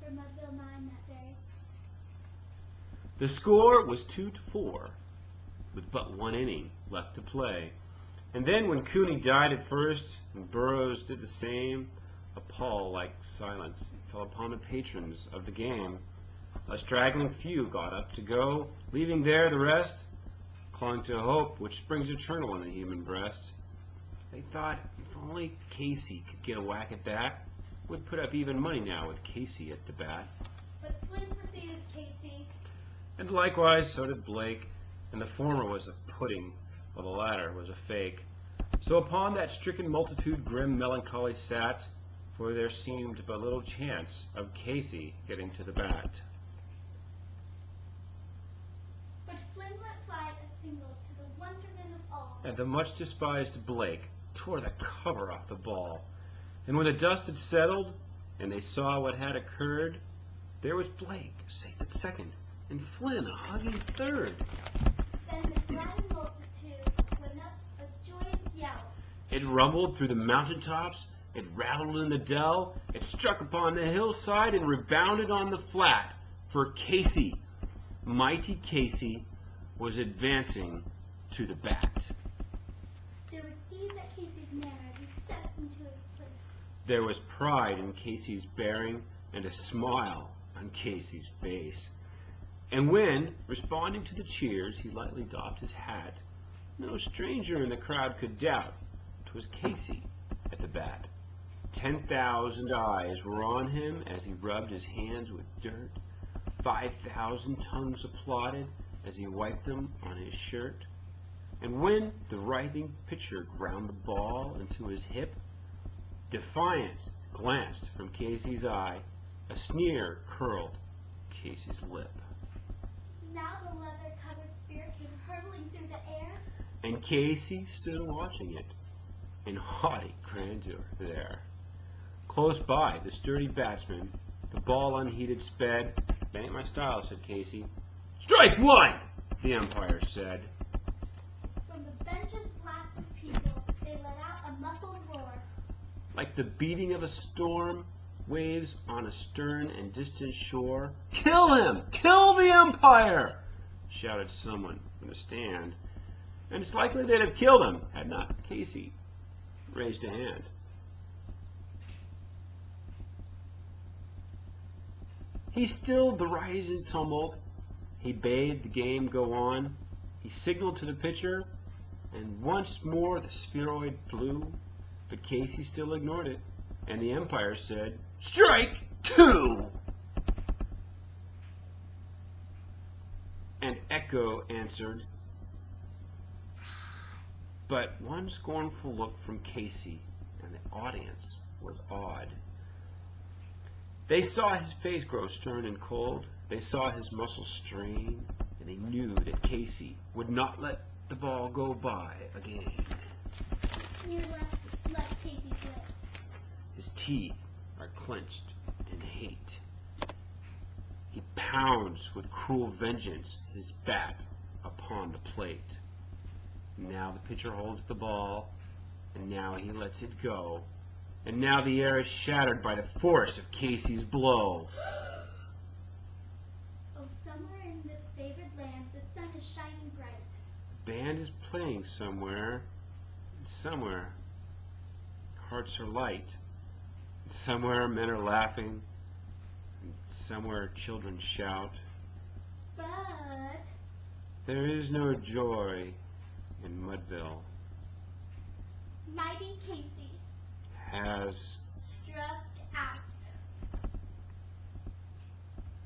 for MOV009 that day. The score was 2-4, with but one inning left to play. And then when Cooney died at first, and Burroughs did the same, a pall-like silence fell upon the patrons of the game. A straggling few got up to go, leaving there the rest, clung to hope which springs eternal in the human breast. They thought if only Casey could get a whack at that, would put up even money now with Casey at the bat. But Flynn preceded Casey. And likewise so did Blake, and the former was a pudding, while the latter was a fake. So upon that stricken multitude grim melancholy sat, for there seemed but little chance of Casey getting to the bat. But Flynn let fly a single to the wonderment of all. And the much despised Blake tore the cover off the ball. And when the dust had settled, and they saw what had occurred, there was Blake safe at second, and Flynn a hugging third. Then the glad multitude went up a joyous yell. It rumbled through the mountain tops, it rattled in the dell, it struck upon the hillside and rebounded on the flat, for Casey, mighty Casey, was advancing to the bat. There was ease at Casey's manner as he stepped into his place. There was pride in Casey's bearing and a smile on Casey's face. And when, responding to the cheers, he lightly doffed his hat, no stranger in the crowd could doubt 'twas Casey at the bat. 10,000 eyes were on him as he rubbed his hands with dirt. 5,000 tongues applauded as he wiped them on his shirt. And when the writhing pitcher ground the ball into his hip, defiance glanced from Casey's eye, a sneer curled Casey's lip. Now the leather-covered sphere came hurtling through the air, And Casey stood watching it in haughty grandeur there. Close by the sturdy batsman, the ball unheeded sped. "That ain't my style," said Casey. "Strike one!" the umpire said. from the benches black with people, they let out a muffled roar. Like the beating of a storm, waves on a stern and distant shore. "Kill him! Kill the umpire!" shouted someone from the stand. And it's likely they'd have killed him had not Casey raised a hand. He stilled the rising tumult. He bade the game go on. He signaled to the pitcher, and once more the spheroid flew. But Casey still ignored it, and the umpire said, "Strike two!" And echo answered, but one scornful look from Casey, and the audience was awed. They saw his face grow stern and cold. They saw his muscles strain, and they knew that Casey would not let the ball go by again. You let Casey slip. His teeth are clenched in hate. He pounds with cruel vengeance his bat upon the plate. Now the pitcher holds the ball, and now he lets it go. And now the air is shattered by the force of Casey's blow. Oh, somewhere in this favored land, the sun is shining bright. The band is playing somewhere, and somewhere hearts are light. And somewhere men are laughing, and somewhere children shout. But There is no joy in Mudville. mighty Casey Has